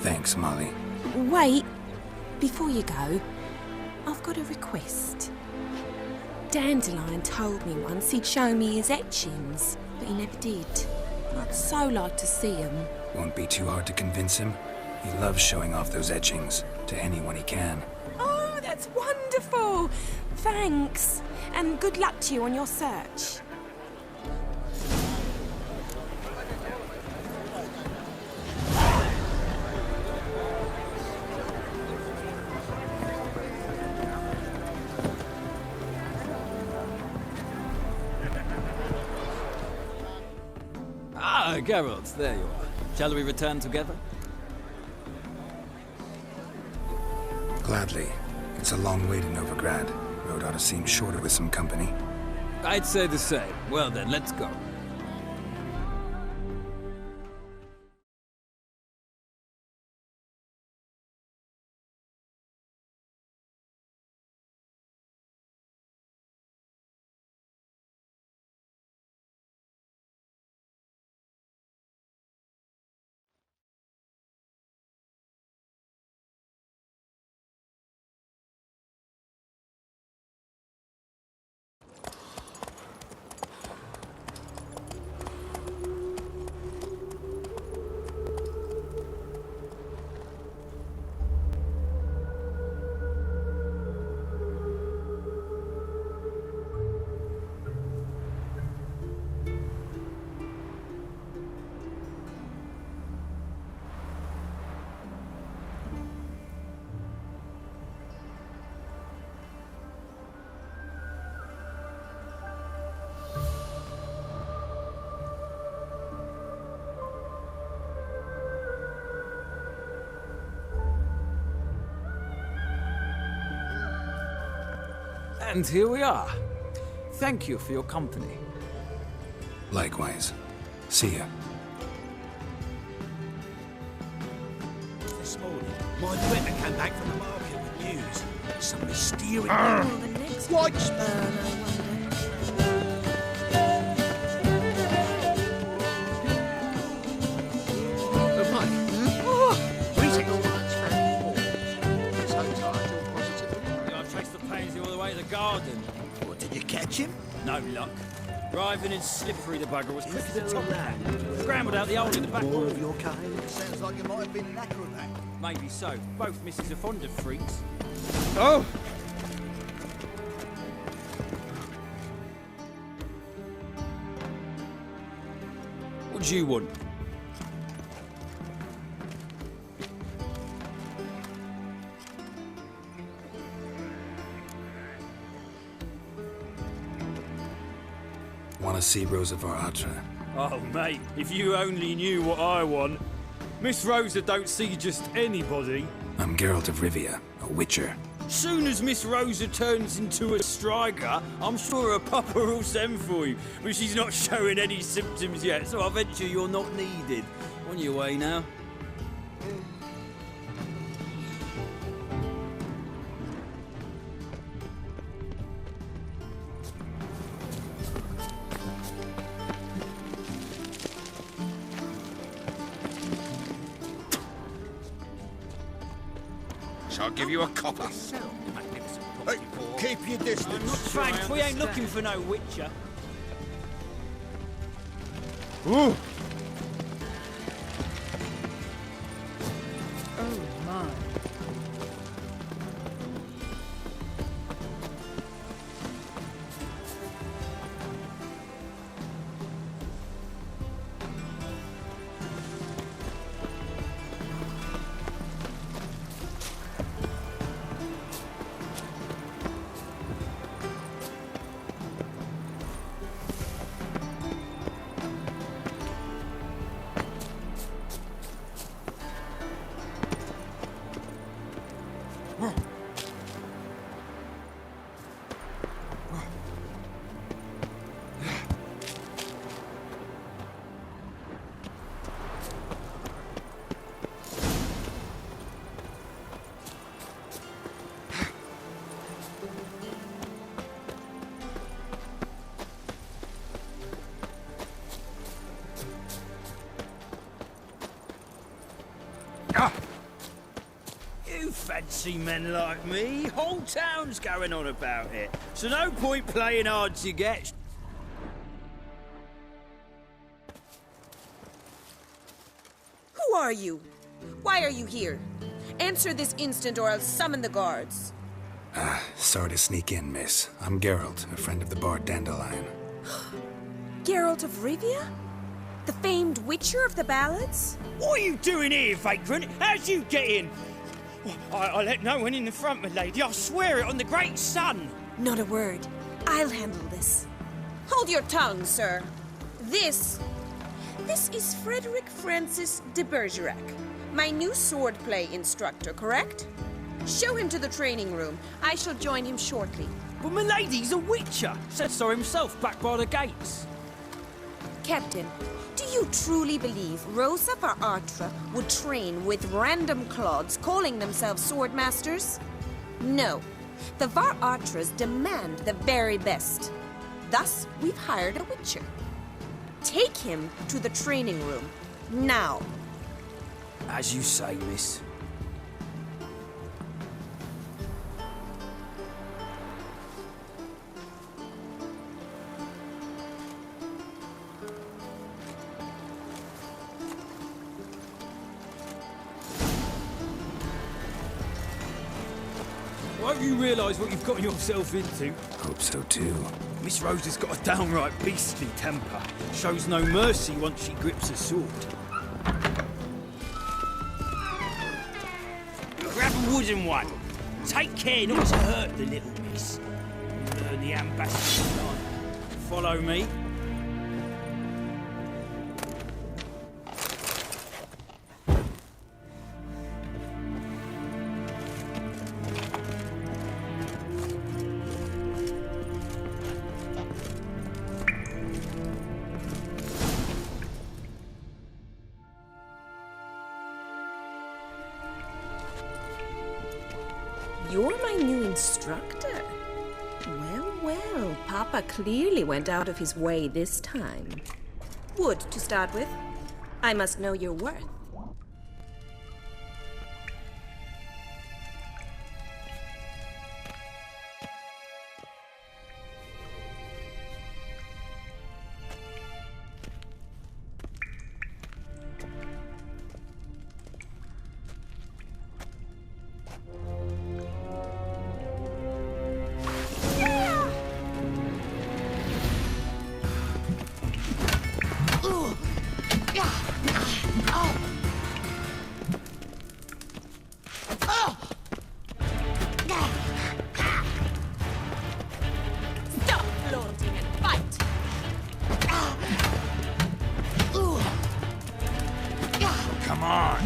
Thanks, Molly. Wait, before you go, I've got a request. Dandelion told me once he'd show me his etchings, but he never did. I'd so like to see them. Won't be too hard to convince him. He loves showing off those etchings to anyone he can. Oh, that's wonderful! Thanks, and good luck to you on your search. Ah, Geralt, there you are. Shall we return together? Gladly. It's a long way to Novigrad. Road ought to seem shorter with some company. I'd say the same. Well then, let's go. And here we are. Thank you for your company. Likewise. See ya. This morning, my letter came back from the market with news. Some mysterious... Oh, the next What? burn, I wonder. Garden. What, did you catch him? No luck. Driving and slippery the bugger was quick as a top hat. Scrambled out the hole in the back More wall. of your kind? Sounds like you might have been an acrobat. Maybe so. Both misses are fond of freaks. Oh! What do you want? Want to see Rosa var Atra? Oh, mate, if you only knew what I want. Miss Rosa don't see just anybody. I'm Geralt of Rivia, a witcher. Soon as Miss Rosa turns into a striker, I'm sure her papa will send for you. But she's not showing any symptoms yet, so I venture you're not needed. On your way now. Shall I give you a copper? Hey, keep your distance. Thanks, we ain't looking for no witcher. Ooh. Oh my. see men like me. Whole town's going on about it. So no point playing hard to get. Who are you? Why are you here? Answer this instant or I'll summon the guards. Sorry to sneak in, miss. I'm Geralt, a friend of the bard Dandelion. Geralt of Rivia? The famed witcher of the ballads? What are you doing here, vagrant? How'd you get in? I let no one in the front, my lady. I swear it on the great sun. Not a word. I'll handle this. Hold your tongue, sir. This is Frederick Francis de Bergerac, my new swordplay instructor, correct? Show him to the training room. I shall join him shortly. But my lady's a witcher. Said so himself back by the gates. Captain, do you truly believe Rosa var Artra would train with random clods calling themselves swordmasters? No. The var Artras demand the very best. Thus, we've hired a witcher. Take him to the training room. Now. As you say, miss. Won't you realise what you've gotten yourself into? Hope so too. Miss Rose has got a downright beastly temper. Shows no mercy once she grips a sword. Grab a wooden one. Take care not to hurt the little miss. Learn the ambassador's line. Follow me. You're my new instructor. Well, Papa clearly went out of his way this time. Wood, to start with. I must know your worth. Stop flaunting and fight! Come on!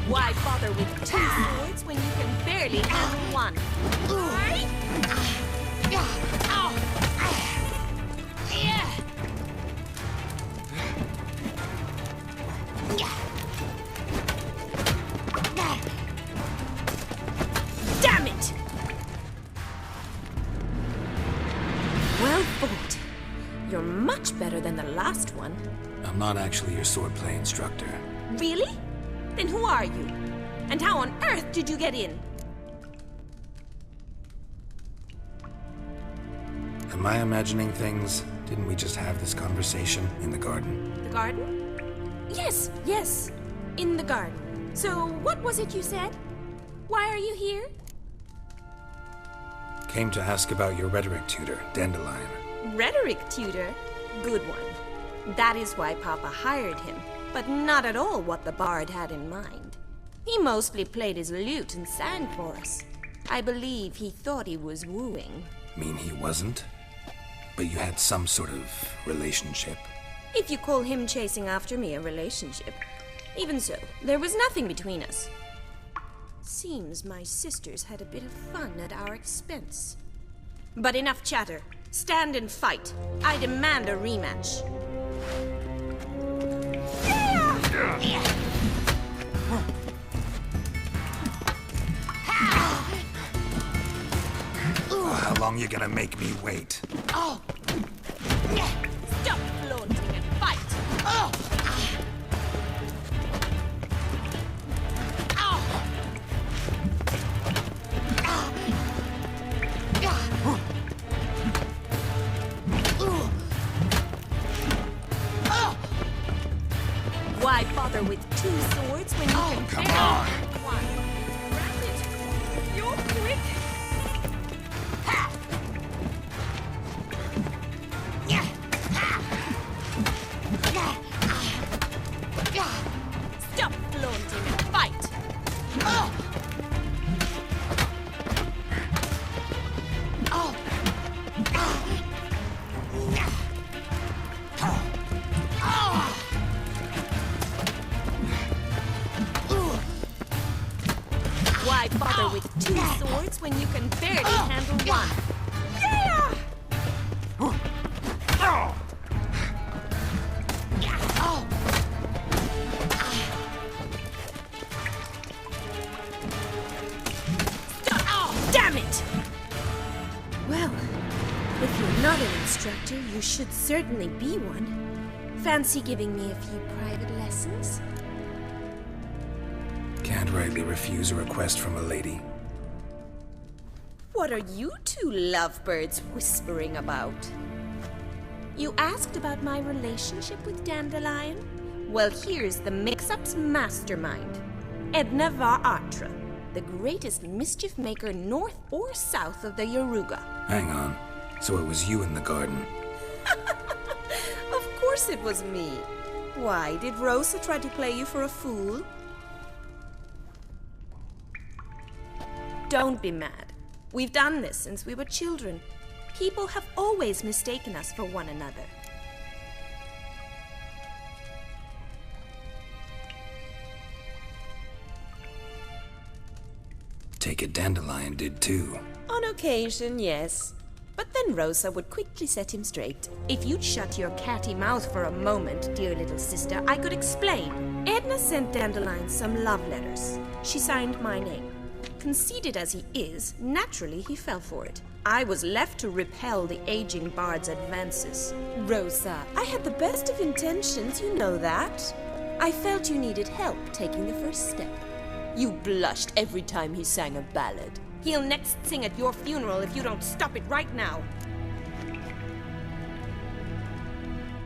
Why bother with two swords when you can barely handle one? Damn it! Well fought. You're much better than the last one. I'm not actually your swordplay instructor. Really? Then who are you? And how on earth did you get in? Am I imagining things? Didn't we just have this conversation in the garden? The garden? Yes. In the garden. So, what was it you said? Why are you here? Came to ask about your rhetoric tutor, Dandelion. Rhetoric tutor? Good one. That is why Papa hired him, but not at all what the bard had in mind. He mostly played his lute and sang for us. I believe he thought he was wooing. Mean he wasn't? But you had some sort of relationship? If you call him chasing after me a relationship. Even so, there was nothing between us. Seems my sisters had a bit of fun at our expense. But enough chatter. Stand and fight. I demand a rematch. Oh, how long you gonna make me wait? Stop flaunting and fight! Why bother with two swords when you can barely handle one? Yeah! Damn it! Well, if you're not an instructor, you should certainly be one. Fancy giving me a few private lessons? Can't rightly refuse a request from a lady. What are you two lovebirds whispering about? You asked about my relationship with Dandelion? Well, here's the mix-up's mastermind. Edna var Atra, the greatest mischief maker north or south of the Yaruga. Hang on. So it was you in the garden. Of course it was me. Why, did Rosa try to play you for a fool? Don't be mad. We've done this since we were children. People have always mistaken us for one another. Take it Dandelion did too. On occasion, yes. But then Rosa would quickly set him straight. If you'd shut your catty mouth for a moment, dear little sister, I could explain. Edna sent Dandelion some love letters. She signed my name. Conceited as he is, naturally he fell for it. I was left to repel the aging bard's advances. Rosa, I had the best of intentions, you know that. I felt you needed help taking the first step. You blushed every time he sang a ballad. He'll next sing at your funeral if you don't stop it right now.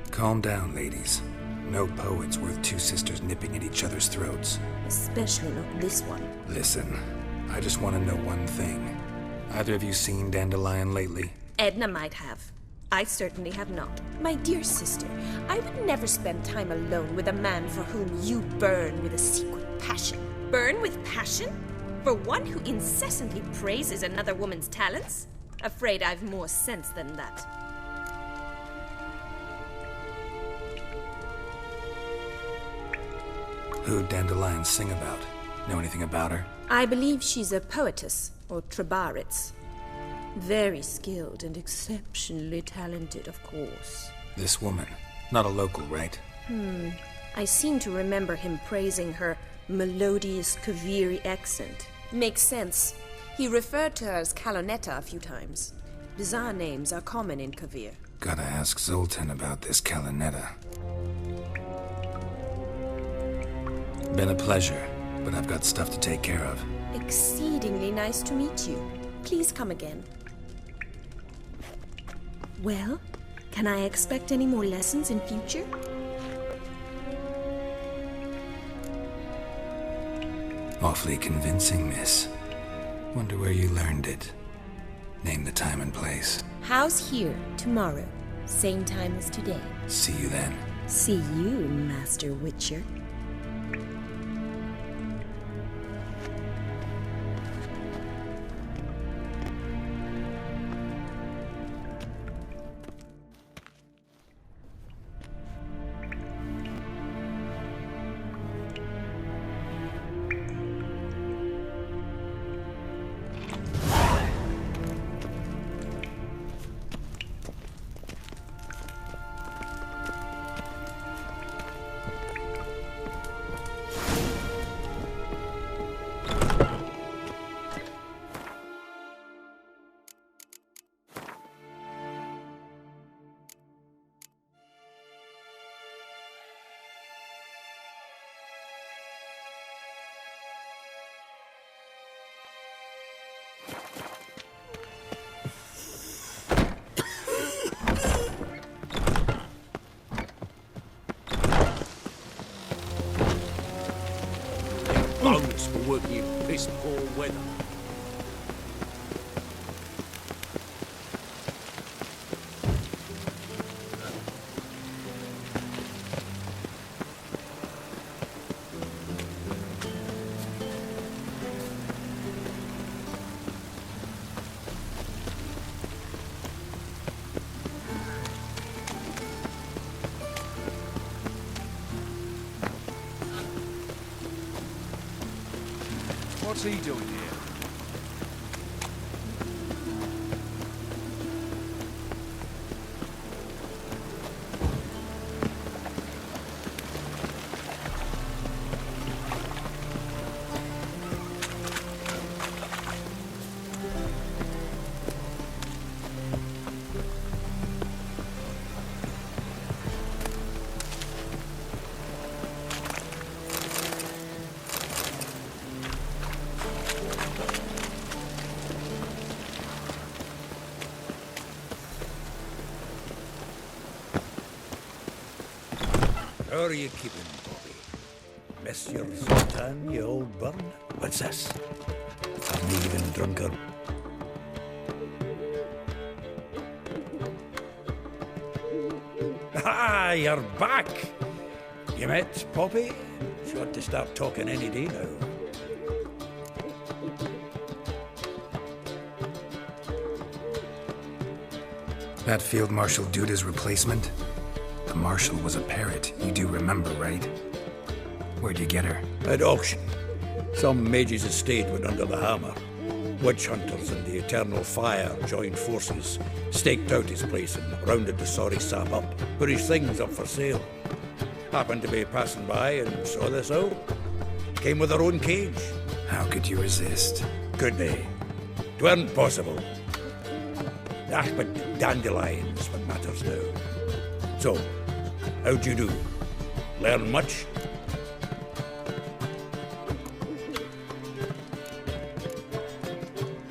Calm down, ladies. No poet's worth two sisters nipping at each other's throats. Especially not this one. Listen, I just want to know one thing. Either of you seen Dandelion lately? Edna might have. I certainly have not. My dear sister, I would never spend time alone with a man for whom you burn with a secret passion. Burn with passion? For one who incessantly praises another woman's talents? Afraid I've more sense than that. Who'd Dandelion sing about? Know anything about her? I believe she's a poetess, or trabaritz. Very skilled and exceptionally talented, of course. This woman. Not a local, right? I seem to remember him praising her melodious Kaviri accent. Makes sense. He referred to her as Kalonetta a few times. Bizarre names are common in Kavir. Gotta ask Zoltan about this Kalonetta. Been a pleasure, but I've got stuff to take care of. Exceedingly nice to meet you. Please come again. Well, can I expect any more lessons in future? Awfully convincing, miss. Wonder where you learned it. Name the time and place. House here, tomorrow. Same time as today. See you then. See you, Master Witcher. Bonus for working in this poor weather. What's What's he doing here? How are you keeping, Bobby? Miss your Sultan, you old bird? What's this? Haven't even drunk her. Ah, you're back! You met Poppy? She ought to start talking any day now. That Field Marshal Duda's replacement? The Marshal was a parrot, you do remember, right? Where'd you get her? At auction. Some mage's estate went under the hammer. Witch hunters and the Eternal Fire joined forces, staked out his place and rounded the sorry sap up, put his things up for sale. Happened to be passing by and saw this out. Came with her own cage. How could you resist? Could they? 'Tweren't possible. Ah, but dandelions what matters now. So, how'd you do? Learn much?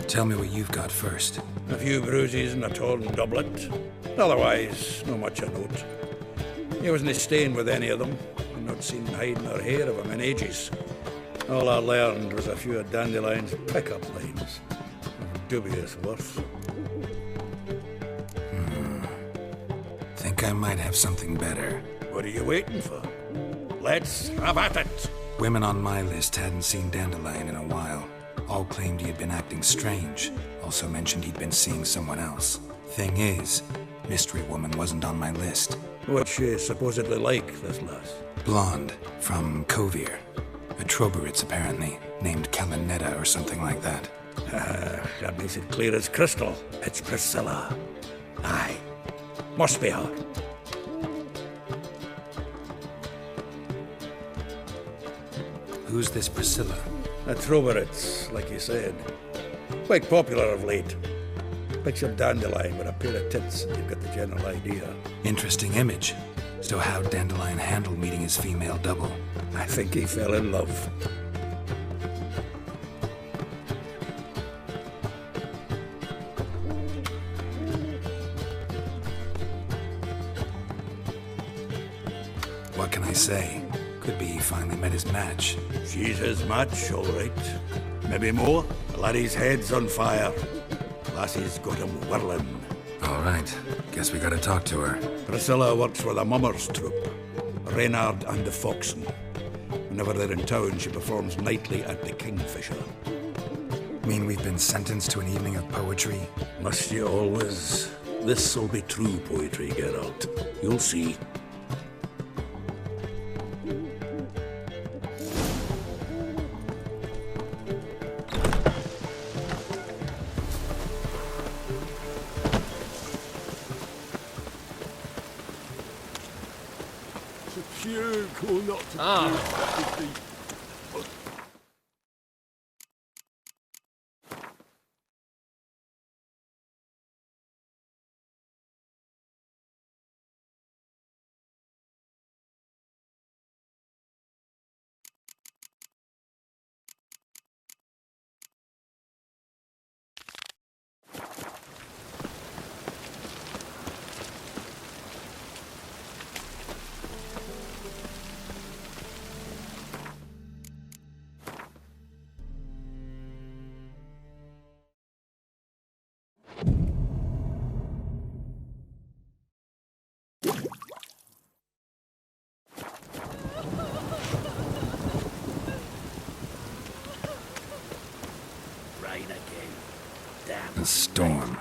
Tell me what you've got first. A few bruises and a torn doublet. Otherwise, no much of note. He wasn't staying with any of them. I've not seen hiding or hair of him in ages. All I learned was a few of Dandelion's pickup lines. Of dubious worth. Think I might have something better. What are you waiting for? Let's have at it! Women on my list hadn't seen Dandelion in a while. All claimed he had been acting strange. Also mentioned he'd been seeing someone else. Thing is, Mystery Woman wasn't on my list. What's she supposedly like, this lass? Blonde, from Kovir. A Troberitz, apparently, named Kalinetta or something like that. That makes it clear as crystal. It's Priscilla. Aye. Must be her. Who's this Priscilla? A Troberitz, like you said. Quite popular of late. Picture Dandelion with a pair of tits and you've got the general idea. Interesting image. So how'd Dandelion handle meeting his female double? I think he fell in love. What can I say? Could be he finally met his match. She's his match, all right. Maybe more. The laddie's head's on fire. Lassie's got him whirling. All right. Guess we gotta talk to her. Priscilla works for the Mummers troupe. Reynard and the Foxen. Whenever they're in town, she performs nightly at the Kingfisher. Mean we've been sentenced to an evening of poetry? Must you always? This'll be true poetry, Geralt. You'll see. Puke or not to puke. Rain again. Damn. A storm.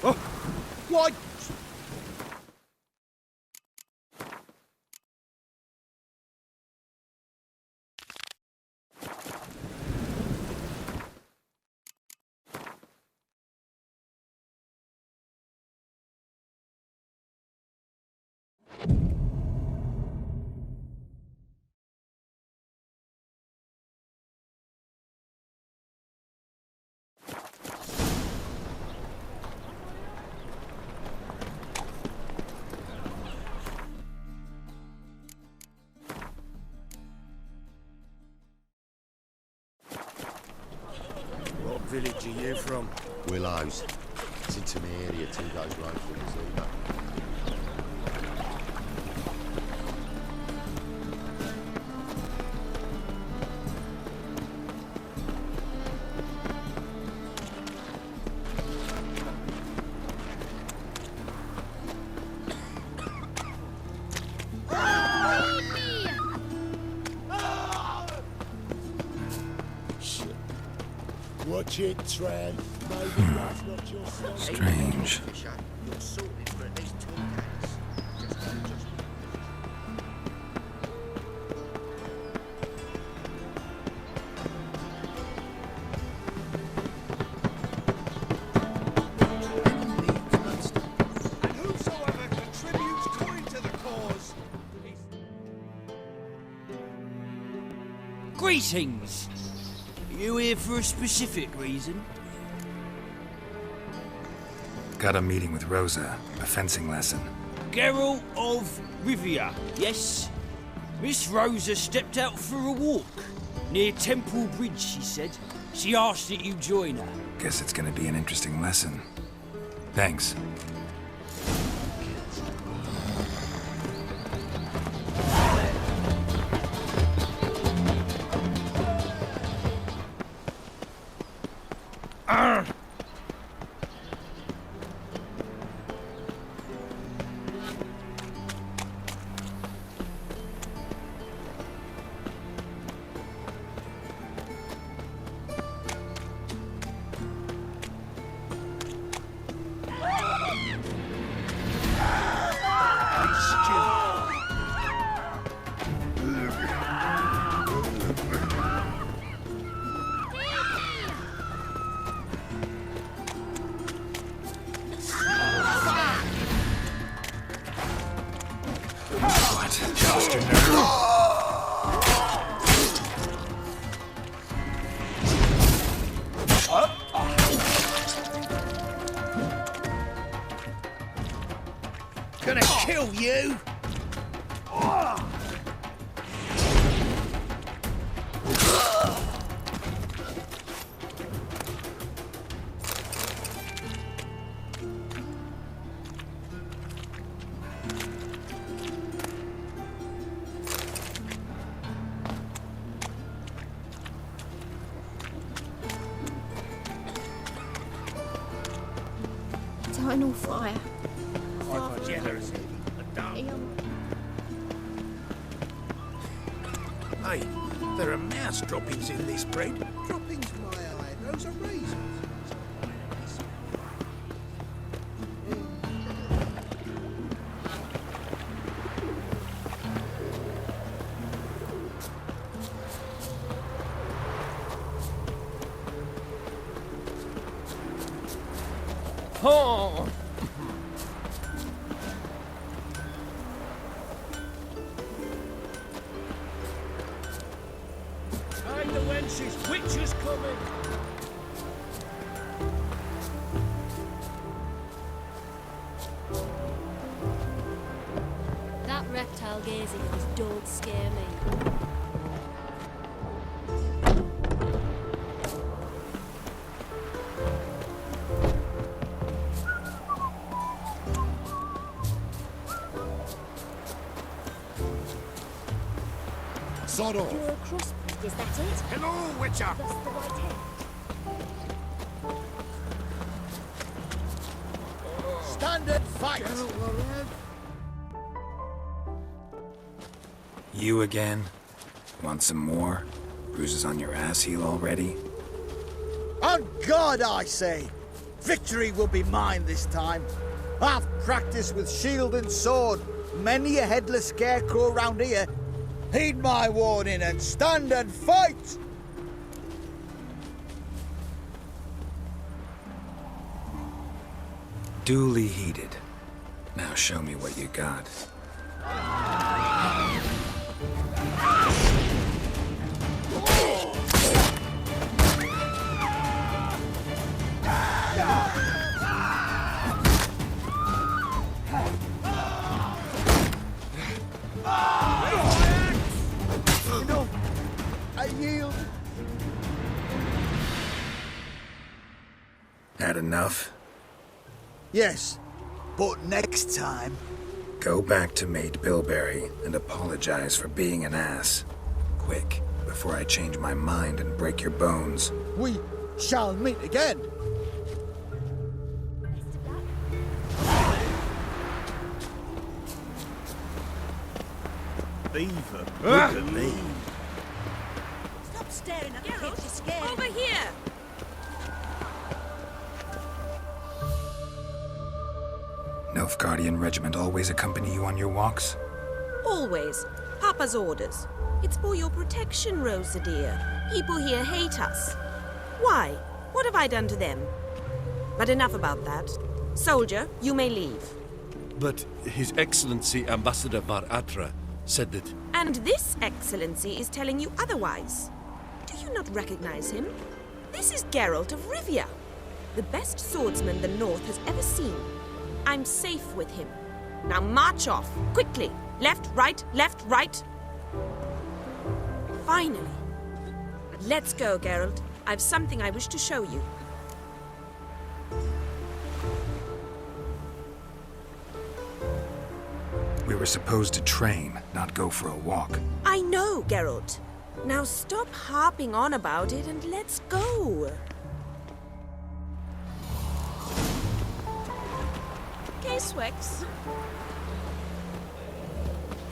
Oh, why? What village are you from? Willows. It's into the area 2 days road from Zima. Watch it, Tran. Maybe that's not your son. Strange. You're sorted for at least 2 days. Just And whosoever contributes coin to the cause. Greetings! Are you here for a specific reason? Got a meeting with Rosa, a fencing lesson. Geralt of Rivia, yes? Miss Rosa stepped out for a walk. Near Temple Bridge, she said. She asked that you join her. Guess it's gonna be an interesting lesson. Thanks. Gonna kill you! Eternal fire. Generous. Hey, there are mouse droppings in this bread. Droppings, my eye. Those are raisins. Oh! Hey, the wenches, witches coming! That reptile gazing at us don't scare me. sod off. You're a crossbreed, is that it? Hello, Witcher! Thus the white hair. Stand and fight! You again? Want some more? Bruises on your ass heel already? On God, I say! Victory will be mine this time. I've practiced with shield and sword. Many a headless scarecrow round here. Heed my warning and stand and fight! Duly heeded. Now show me what you got. Enough! I yield! Had enough? Yes, but next time... Go back to Maid Bilberry and apologize for being an ass. Quick, before I change my mind and break your bones. We shall meet again! Beaver, look at me. Stop staring at the Geralt, kids, you're scared. over here! Nilfgaardian regiment always accompany you on your walks? Always. Papa's orders. It's for your protection, Rosa dear. People here hate us. Why? What have I done to them? But enough about that. Soldier, you may leave. But His Excellency Ambassador Var Atra said that... And this excellency is telling you otherwise. Do you not recognize him? This is Geralt of Rivia, the best swordsman the North has ever seen. I'm safe with him. Now march off, quickly. Left, right, left, right. Finally. Let's go, Geralt. I've something I wish to show you. We were supposed to train, not go for a walk. I know, Geralt. Now stop harping on about it and let's go. K-Swex.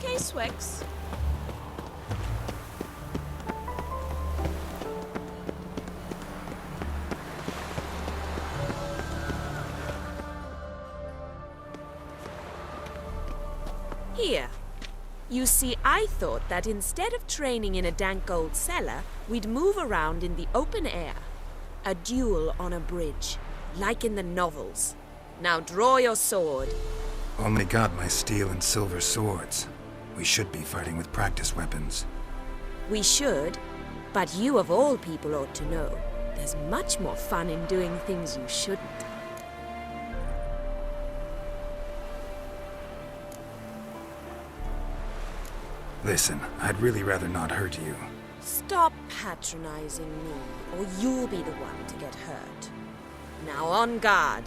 K-Swex. Here. You see, I thought that instead of training in a dank old cellar, we'd move around in the open air. A duel on a bridge, like in the novels. Now draw your sword. Only got my steel and silver swords. We should be fighting with practice weapons. We should, but you of all people ought to know. There's much more fun in doing things you shouldn't. Listen, I'd really rather not hurt you. Stop patronizing me, or you'll be the one to get hurt. Now on guard.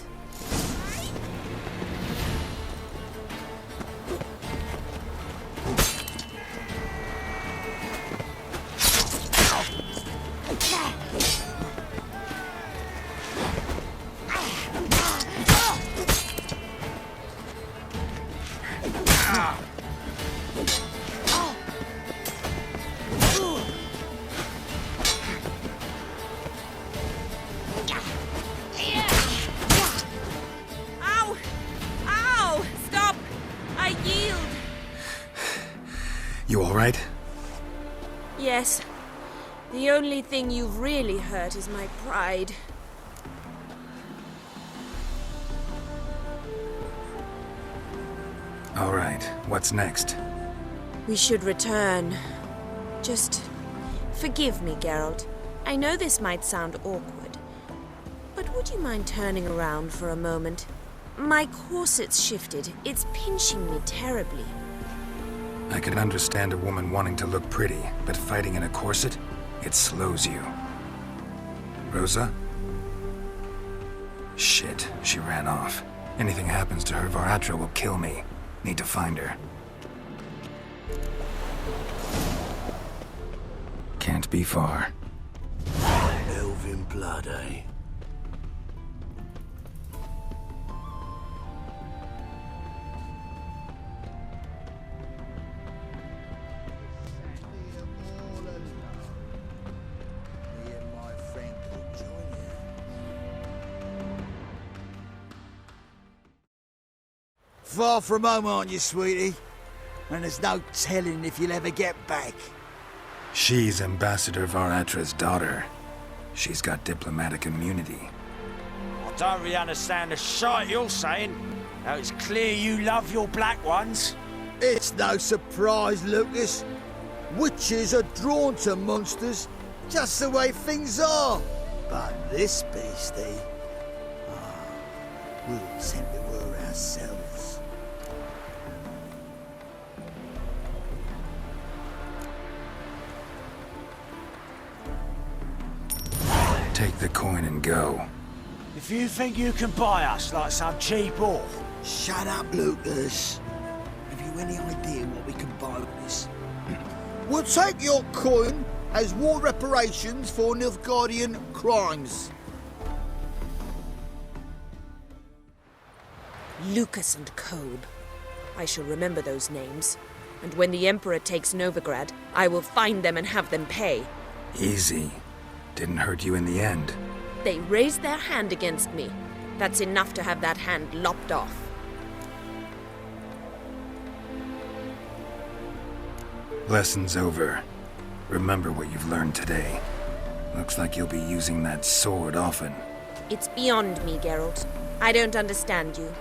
Ow! Ow! Stop! I yield! You all right? Yes. The only thing you've really hurt is my pride. All right, what's next? We should return. Just forgive me, Geralt. I know this might sound awkward, but would you mind turning around for a moment? My corset's shifted. It's pinching me terribly. I can understand a woman wanting to look pretty, but fighting in a corset, it slows you. Rosa? Shit, she ran off. Anything happens to her, Var Atra will kill me. Need to find her. Can't be far. Elven blood, eh? Far from home, aren't you, sweetie? And there's no telling if you'll ever get back. She's Ambassador Varatra's daughter. She's got diplomatic immunity. I don't really understand the shite you're saying. Now it's clear you love your black ones. It's no surprise, Lucas. Witches are drawn to monsters, just the way things are. But this beastie, we'll tend to her ourselves. Take the coin and go. If you think you can buy us like some cheap whore. Shut up, Lucas. Have you any idea what we can buy with this? We'll take your coin as war reparations for Nilfgaardian crimes. Lucas and Kolb. I shall remember those names. And when the Emperor takes Novigrad, I will find them and have them pay. Easy. Didn't hurt you in the end. They raised their hand against me. That's enough to have that hand lopped off. Lesson's over. Remember what you've learned today. Looks like you'll be using that sword often. It's beyond me, Geralt. I don't understand you.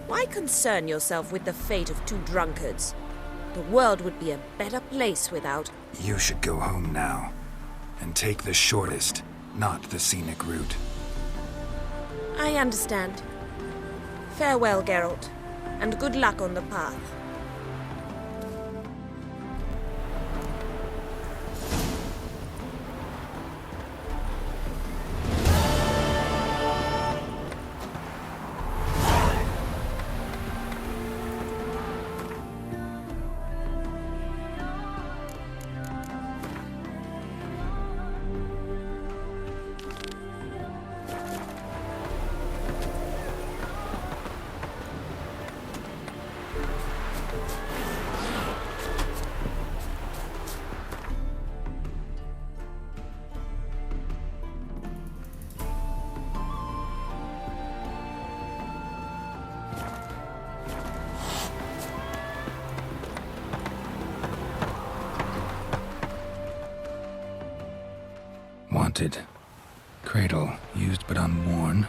Why concern yourself with the fate of two drunkards? The world would be a better place without... You should go home now. And take the shortest, not the scenic route. I understand. Farewell, Geralt, and good luck on the path. Wanted. Cradle, used but unworn.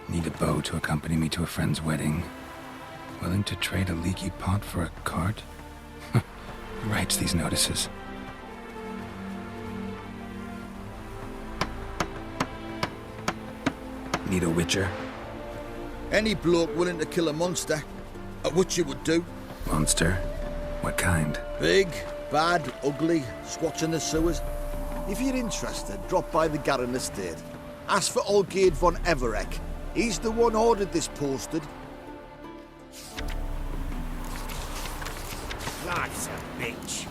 Need a bow to accompany me to a friend's wedding. Willing to trade a leaky pot for a cart? Who writes these notices? Need a witcher? Any bloke willing to kill a monster, a witcher would do. Monster? What kind? Big, bad, ugly, squats in the sewers. If you're interested, drop by the Garren estate. Ask for Olgierd von Everek. He's the one ordered this posted. Life's a bitch.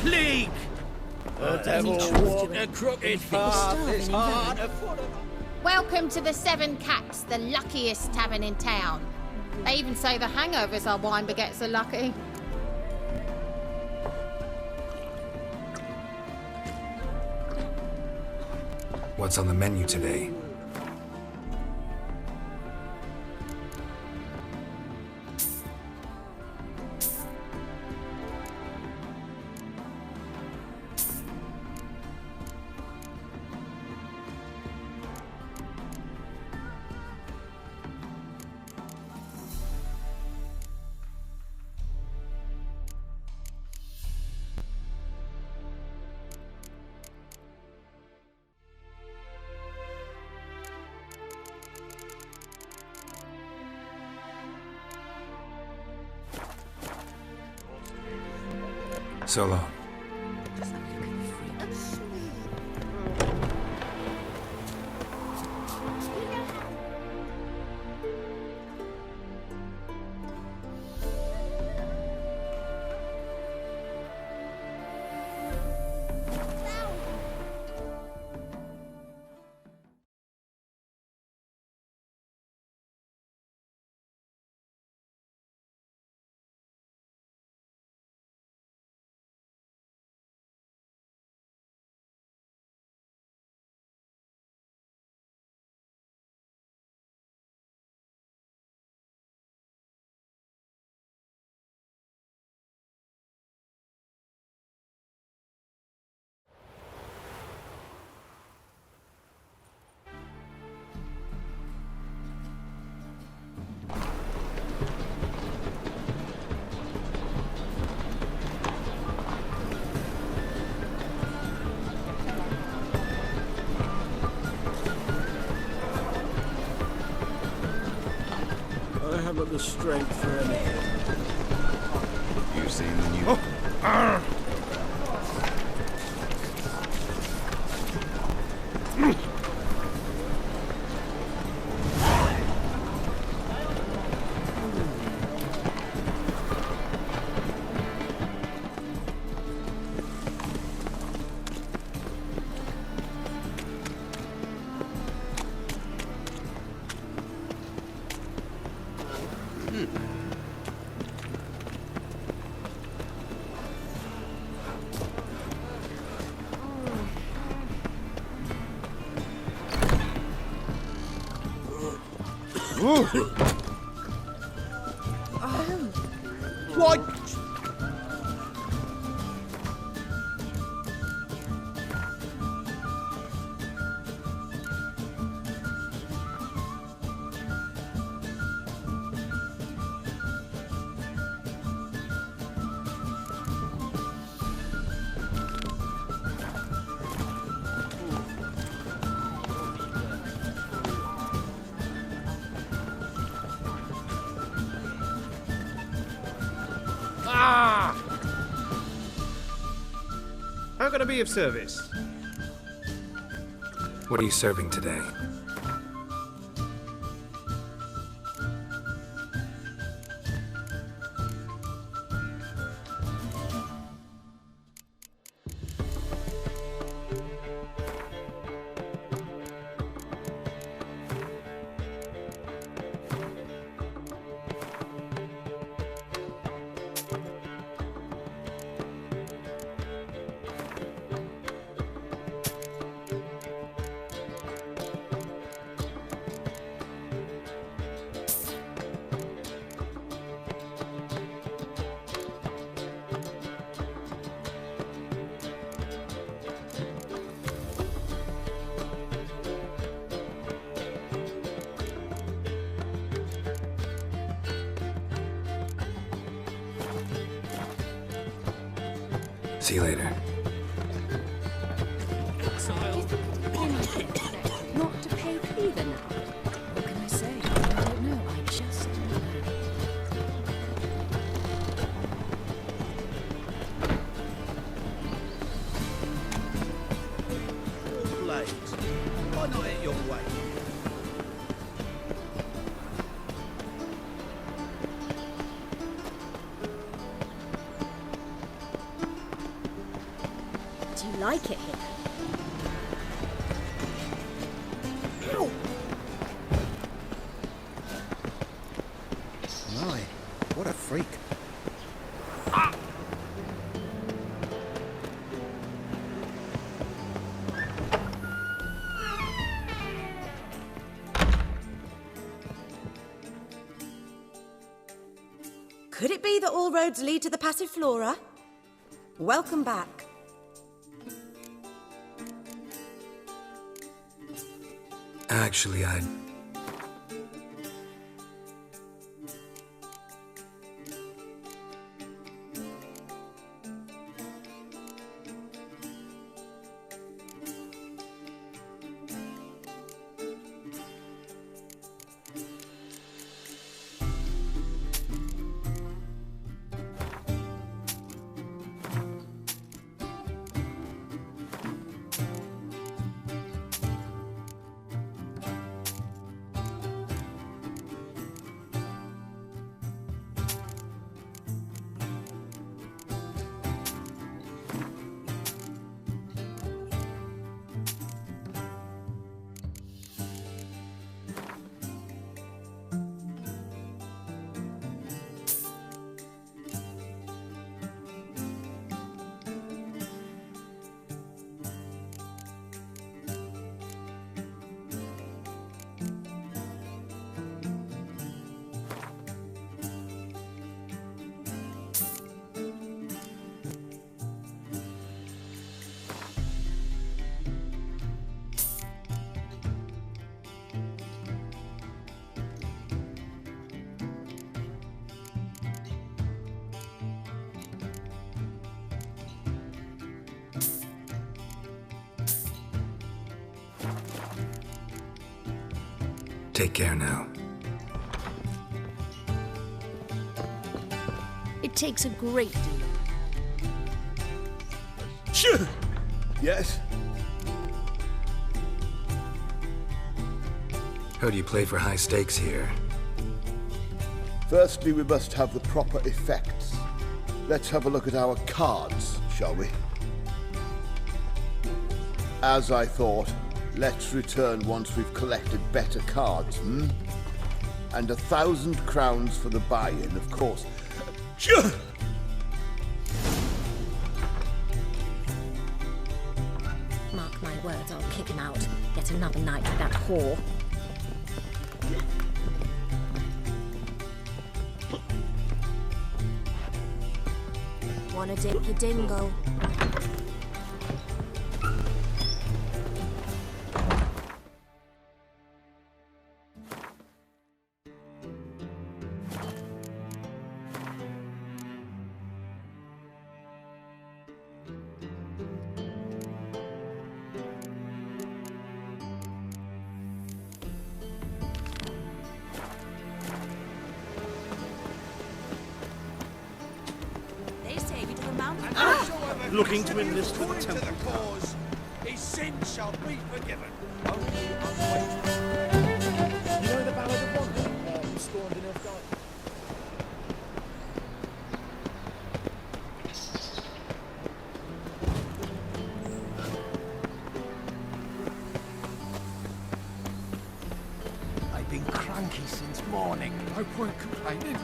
Plague! The devil walk a crooked path is hard to follow. Welcome to the Seven Cats, the luckiest tavern in town. They even say the hangovers our wine baguettes are lucky. What's on the menu today? So long. I haven't the strength for anything. You've seen the new... What? How can I be of service? What are you serving today? See you later. Not to pay either now. What can I say? I don't know. I just don't know. Blades. Why not hit your way? Do you like it here? Ow! My, what a freak. Could it be that all roads lead to the Passiflora? Welcome back. Actually, I'd... Take care now. It takes a great deal. Shoo! Yes? How do you play for high stakes here? Firstly, we must have the proper effects. Let's have a look at our cards, shall we? As I thought, let's return once we've collected better cards, hmm? And 1,000 crowns for the buy-in, of course. Mark my words, I'll kick him out. Yet another night with that whore. Wanna dip your dingle? They take you to the mountain. Looking to enlist for the temple. cause, his sins shall be forgiven. You know the Ballad of Wonder? Who scorned in Elf Garden? I've been cranky since morning. No point complaining.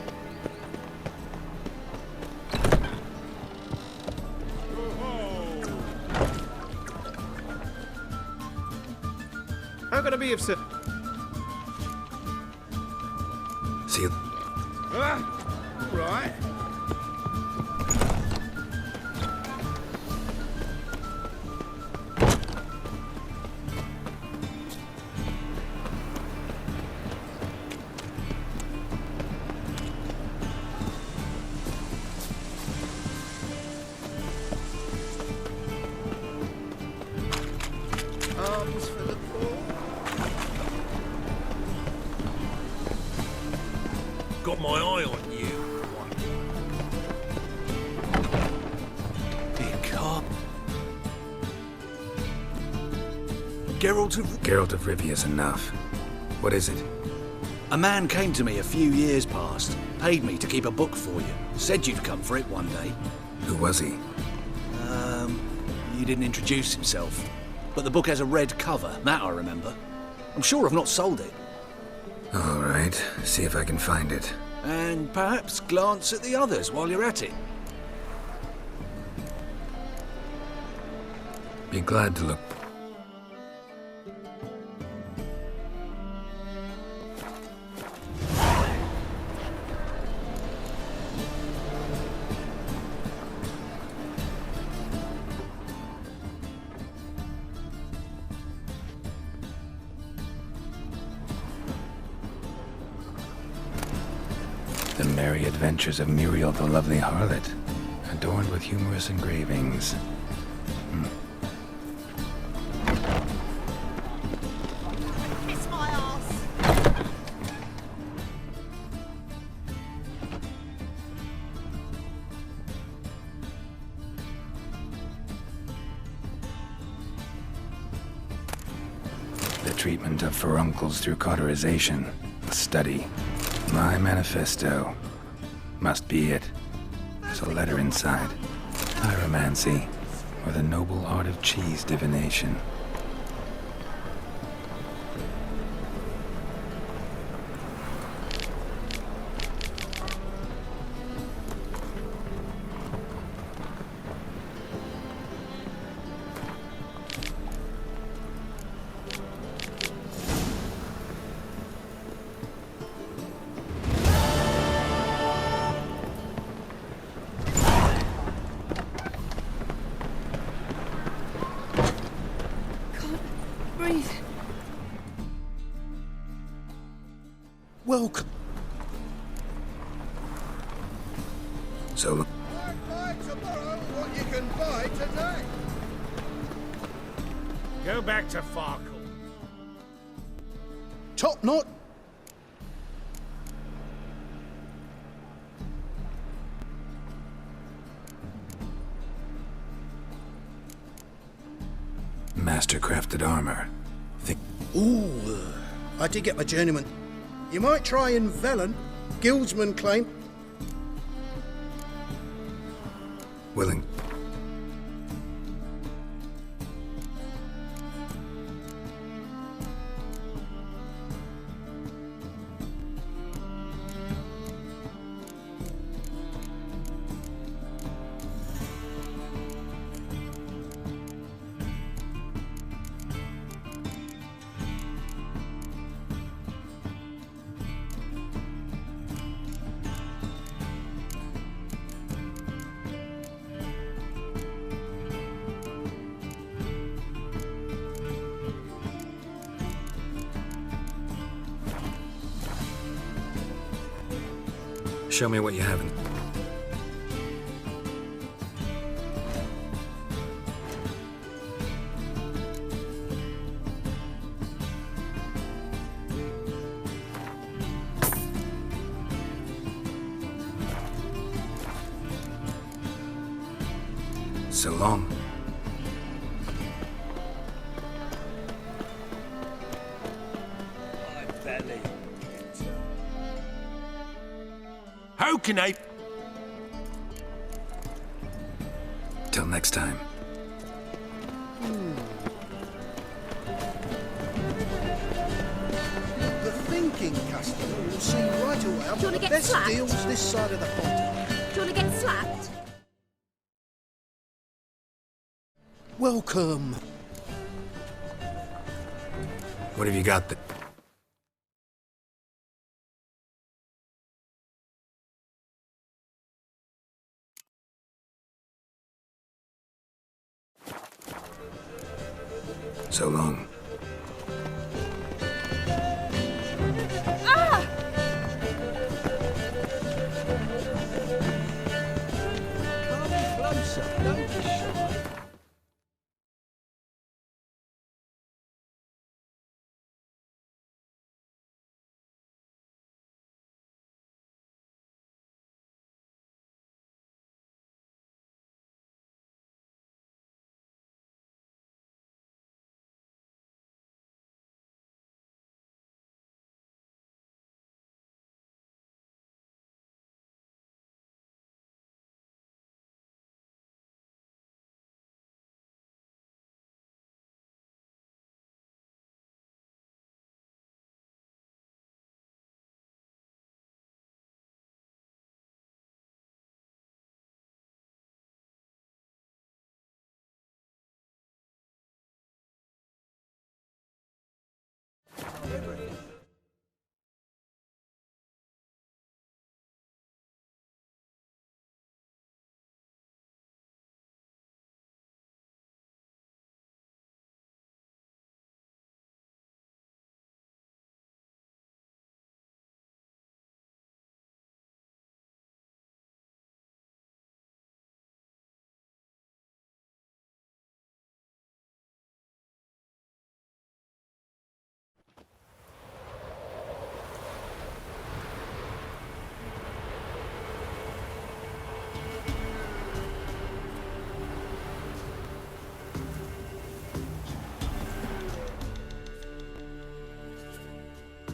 How can I be of service? See you. Right. Arms for the poor. Got my eye on you. Dear Carp. Geralt of Rivia's enough. What is it? A man came to me a few years past, paid me to keep a book for you. Said you'd come for it one day. Who was he? He didn't introduce himself. But the book has a red cover, that I remember. I'm sure I've not sold it. All right, see if I can find it. And perhaps glance at the others while you're at it. Be glad to look. The Merry Adventures of Muriel the Lovely Harlot, adorned with humorous engravings. Kiss my ass. The treatment of furuncles through cauterization. A study. My manifesto. Must be it. There's a letter inside. Pyromancy, or the noble art of cheese divination. Breathe. Welcome. So, Buy tomorrow what you can buy today. Go back to Farkle. Top knot, master-crafted armor. Ooh, I did get my journeyman. You might try in Velen. Guildsmen claim. Willing. Show me what you haven't. So long. How can I... Till next time. The thinking customer will see right away I've Do you got wanna the get best slapped? deals this side of the pond. Do you want to get slapped? Welcome. What have you got that... So long. Come closer, don't be shy.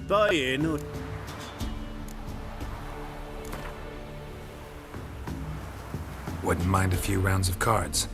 Buy in or... Wouldn't mind a few rounds of cards.